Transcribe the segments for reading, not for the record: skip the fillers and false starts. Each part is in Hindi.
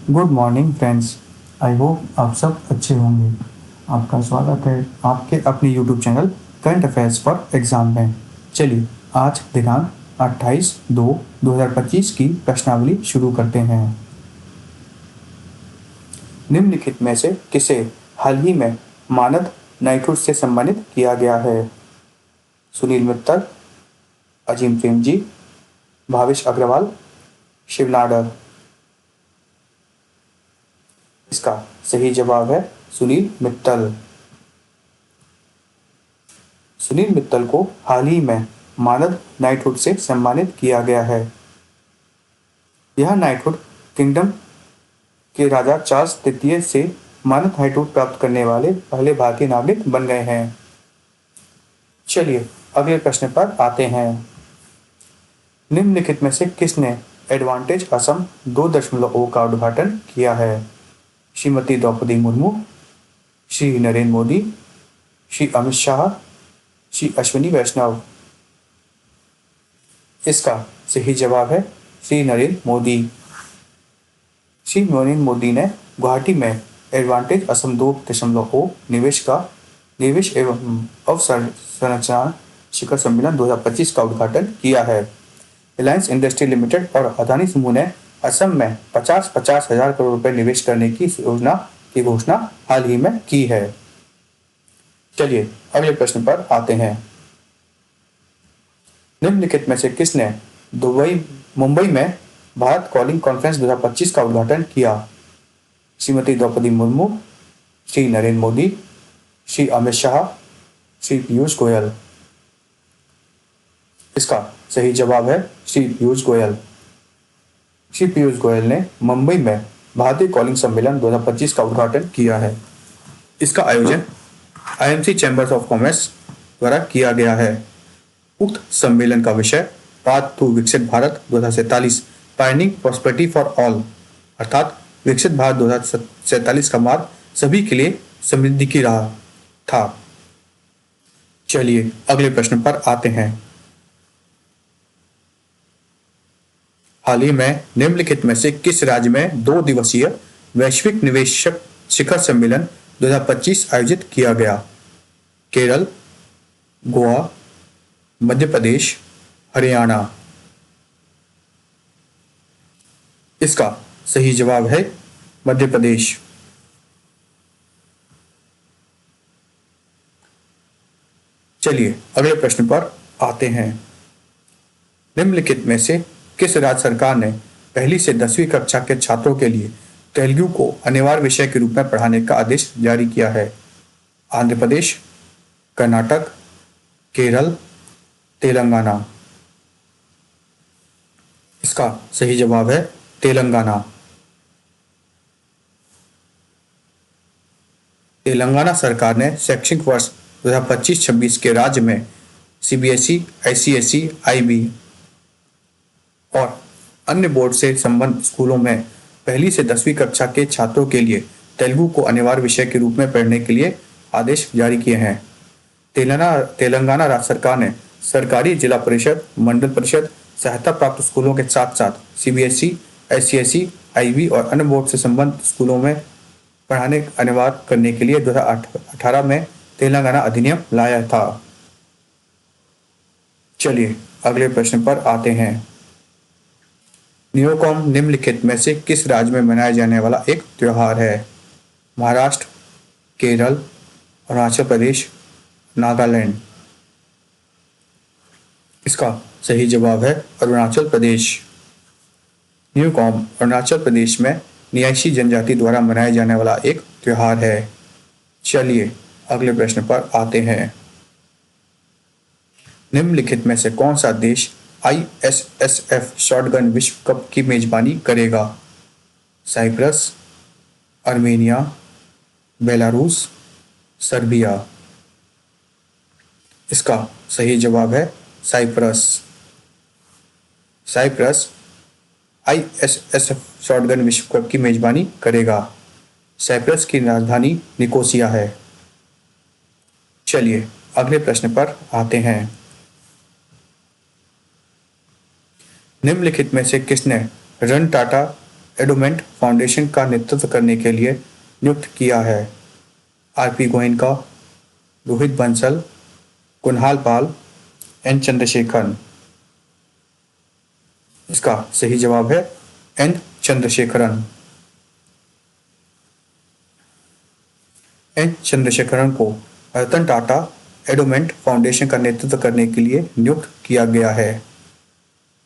Good morning friends. I hope आप सब अच्छे होंगे। आपका स्वागत है आपके अपने YouTube channel current affairs for exam में। चलिए आज दिनांक 28/2/2025 की प्रश्नावली शुरू करते हैं। निम्नलिखित में से किसे हाल ही में मानद नाइटहुड से सम्मानित किया गया है? सुनील मित्तल, अजीम प्रेमजी, भावेश अग्रवाल, शिव नाडर। इसका सही जवाब है सुनील मित्तल। सुनील मित्तल को हाल ही में मानद नाइटहुड से सम्मानित किया गया है। यह नाइटहुड किंगडम के राजा चार्ल्स तृतीय से मानद नाइटहुड प्राप्त करने वाले पहले भारतीय नागरिक बन गए हैं। चलिए अगले प्रश्न पर आते हैं। निम्नलिखित में से किसने एडवांटेज असम 2.0 का उद्घाटन किया है? श्रीमती द्रौपदी मुर्मू, श्री नरेंद्र मोदी, श्री अमित शाह, श्री अश्विनी वैष्णव। इसका सही जवाब है श्री नरेंद्र मोदी। श्री नरेंद्र मोदी ने गुवाहाटी में एडवांटेज असम 2.0 निवेश एवं अवसंरचना शिखर सम्मेलन 2025 का उद्घाटन किया है। रिलायंस इंडस्ट्री लिमिटेड और अदानी समूह ने असम में 50-50 हजार करोड़ रुपए निवेश करने की योजना की घोषणा हाल ही में की है। चलिए अगले प्रश्न पर आते हैं। निम्नलिखित में से किसने मुंबई में भारत कॉलिंग कॉन्फ्रेंस 2025 का उद्घाटन किया? श्रीमती द्रौपदी मुर्मू, श्री नरेंद्र मोदी, श्री अमित शाह, श्री पीयूष गोयल। इसका सही जवाब है श्री पीयूष गोयल। श्री पीयूष गोयल ने मुंबई में भारतीय कॉलिंग सम्मेलन 2025 का उद्घाटन किया है। इसका आयोजन आईएमसी चैम्बर्स ऑफ कॉमर्स द्वारा किया गया है। उक्त सम्मेलन का विषय पाथ टू विकसित भारत 2047 पायनिंग प्रॉस्पेरिटी फॉर ऑल अर्थात विकसित भारत 2047 का मार्ग सभी के लिए समृद्धि की राह था। चलिए अगले प्रश्न पर आते हैं। हाल ही में निम्नलिखित में से किस राज्य में 2 दिवसीय वैश्विक निवेशक शिखर सम्मेलन 2025 आयोजित किया गया? केरल, गोवा, मध्य प्रदेश, हरियाणा। इसका सही जवाब है मध्य प्रदेश। चलिए अगले प्रश्न पर आते हैं। निम्नलिखित में से किस राज्य सरकार ने पहली से 10वीं कक्षा के छात्रों के लिए तेलुगु को अनिवार्य विषय के रूप में पढ़ाने का आदेश जारी किया है? आंध्र प्रदेश, कर्नाटक, केरल, तेलंगाना। इसका सही जवाब है तेलंगाना। तेलंगाना सरकार ने शैक्षणिक वर्ष 2025-26 के राज्य में सीबीएसई, आईसीएसई, आईबी और अन्य बोर्ड से संबद्ध स्कूलों में पहली से 10वीं कक्षा के छात्रों के लिए तेलुगु को अनिवार्य विषय के रूप में पढ़ने के लिए आदेश जारी किए हैं। तेलंगाना राज्य सरकार ने सरकारी जिला परिषद, मंडल परिषद, सहायता प्राप्त स्कूलों के साथ साथ सीबीएसई, आईसीएसई, आईबी और अन्य बोर्ड से संबद्ध स्कूलों में पढ़ाने अनिवार्य करने के लिए 2018 में तेलंगाना अधिनियम लाया था। चलिए अगले प्रश्न पर आते हैं। न्यूकॉम निम्नलिखित में से किस राज्य में मनाया जाने वाला एक त्योहार है? महाराष्ट्र, केरल, अरुणाचल प्रदेश, नागालैंड। इसका सही जवाब है अरुणाचल प्रदेश। न्यूकॉम अरुणाचल प्रदेश में निवासी जनजाति द्वारा मनाया जाने वाला एक त्योहार है। चलिए अगले प्रश्न पर आते हैं। निम्नलिखित में से कौन सा देश आईएसएसएफ शॉटगन विश्व कप की मेजबानी करेगा? Cyprus, Armenia, Belarus, Serbia. इसका सही जवाब है साइप्रस। साइप्रस आईएसएसएफ शॉटगन विश्व कप की मेजबानी करेगा। साइप्रस की राजधानी निकोसिया है। चलिए अगले प्रश्न पर आते हैं। निम्नलिखित में से किसने रन टाटा एडोमेंट फाउंडेशन का नेतृत्व करने के लिए नियुक्त किया है? आर.पी. गोयनका, रोहित बंसल, कुणाल पाल, एन. चंद्रशेखरन। इसका सही जवाब है एन. चंद्रशेखरन। एन. चंद्रशेखरन को रतन टाटा एडोमेंट फाउंडेशन का नेतृत्व करने के लिए नियुक्त किया गया है।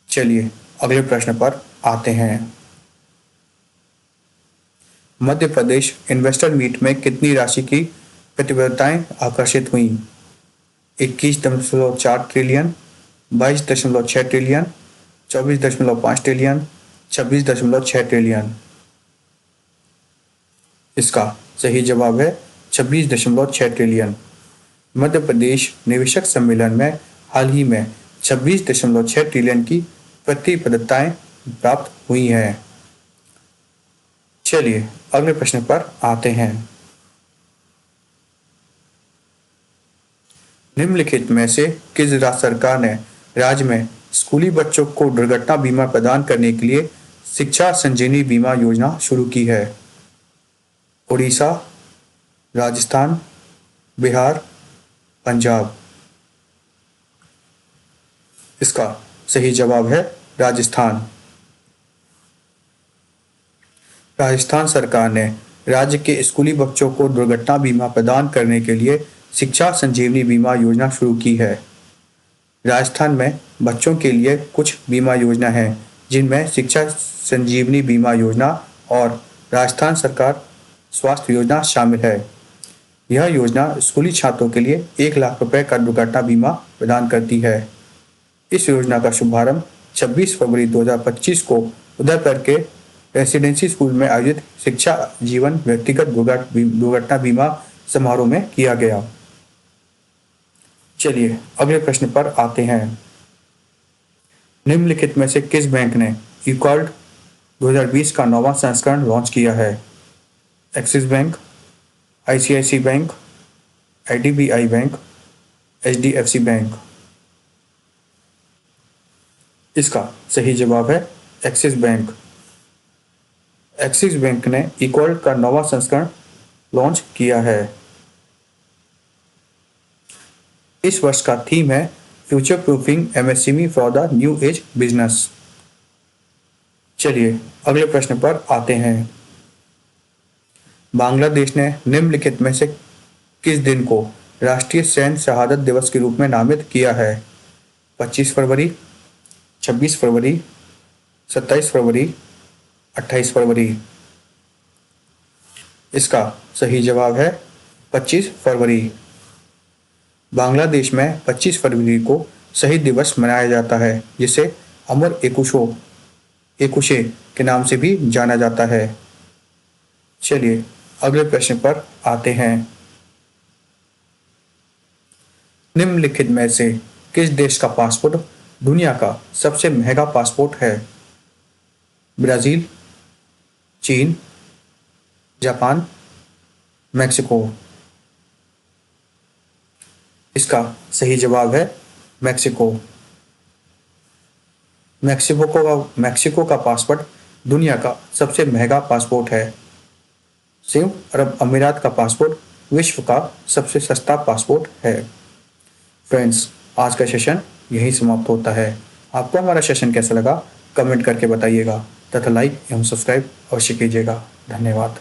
चलिए अगले प्रश्न पर आते हैं। मध्य प्रदेश इन्वेस्टर मीट में कितनी राशि की प्रतिबद्धताएं आकर्षित हुई? 21.4 ट्रिलियन, 22.6 ट्रिलियन, 24.5 ट्रिलियन, 26.6 ट्रिलियन। इसका सही जवाब है 26.6 ट्रिलियन। मध्य प्रदेश निवेशक सम्मेलन में हाल ही में 26.6 ट्रिलियन की प्रतिबद्धताएं प्राप्त हुई हैं। चलिए अगले प्रश्न पर आते हैं। निम्नलिखित में से किस राज्य सरकार ने राज्य में स्कूली बच्चों को दुर्घटना बीमा प्रदान करने के लिए शिक्षा संजीवनी बीमा योजना शुरू की है? उड़ीसा, राजस्थान, बिहार, पंजाब। इसका सही जवाब है राजस्थान। राजस्थान सरकार ने राज्य के स्कूली बच्चों को दुर्घटना बीमा प्रदान करने के लिए शिक्षा संजीवनी बीमा योजना शुरू की है। राजस्थान में बच्चों के लिए कुछ बीमा योजना हैं, जिनमें शिक्षा संजीवनी बीमा योजना और राजस्थान सरकार स्वास्थ्य योजना शामिल है। यह योजना स्कूली छात्रों के लिए 1 लाख रुपए का दुर्घटना बीमा प्रदान करती है। इस योजना का शुभारंभ 26 फरवरी 2025 को उदयपुर के रेसिडेंसी स्कूल में आयोजित शिक्षा जीवन व्यक्तिगत दुर्घटना बीमा समारोह में किया गया। चलिए अगले प्रश्न पर आते हैं। निम्नलिखित में से किस बैंक ने इक्वाल्ड 2020 का 9वां संस्करण लॉन्च किया है? Axis bank, ICICI bank, IDBI bank, HDFC bank. इसका सही जवाब है एक्सिस बैंक। एक्सिस बैंक ने इक्वाल्ड का 9वां संस्करण लॉन्च किया है। इस वर्ष का थीम है future proofing MSME for the new age business. चलिए अगले प्रश्न पर आते हैं। बांग्लादेश ने निम्नलिखित में से किस दिन को राष्ट्रीय सैन्य शहादत दिवस के रूप में नामित किया है? 25 फरवरी, 26 फरवरी, 27 फरवरी, 28 फरवरी। इसका सही जवाब है 25 फरवरी। बांग्लादेश में 25 फरवरी को शहीद दिवस मनाया जाता है, जिसे अमर एकुशे के नाम से भी जाना जाता है। चलिए अगले प्रश्न पर आते हैं। निम्नलिखित में से किस देश का पासपोर्ट दुनिया का सबसे महंगा पासपोर्ट है? ब्राजील, चीन, जापान, मैक्सिको। इसका सही जवाब है मैक्सिको। मैक्सिको का पासपोर्ट दुनिया का सबसे महंगा पासपोर्ट है। संयुक्त अरब अमीरात का पासपोर्ट विश्व का सबसे सस्ता पासपोर्ट है। फ्रेंड्स, आज का सेशन यहीं समाप्त होता है। आपको हमारा सेशन कैसा लगा कमेंट करके बताइएगा तथा लाइक एवं सब्सक्राइब अवश्य कीजिएगा। धन्यवाद।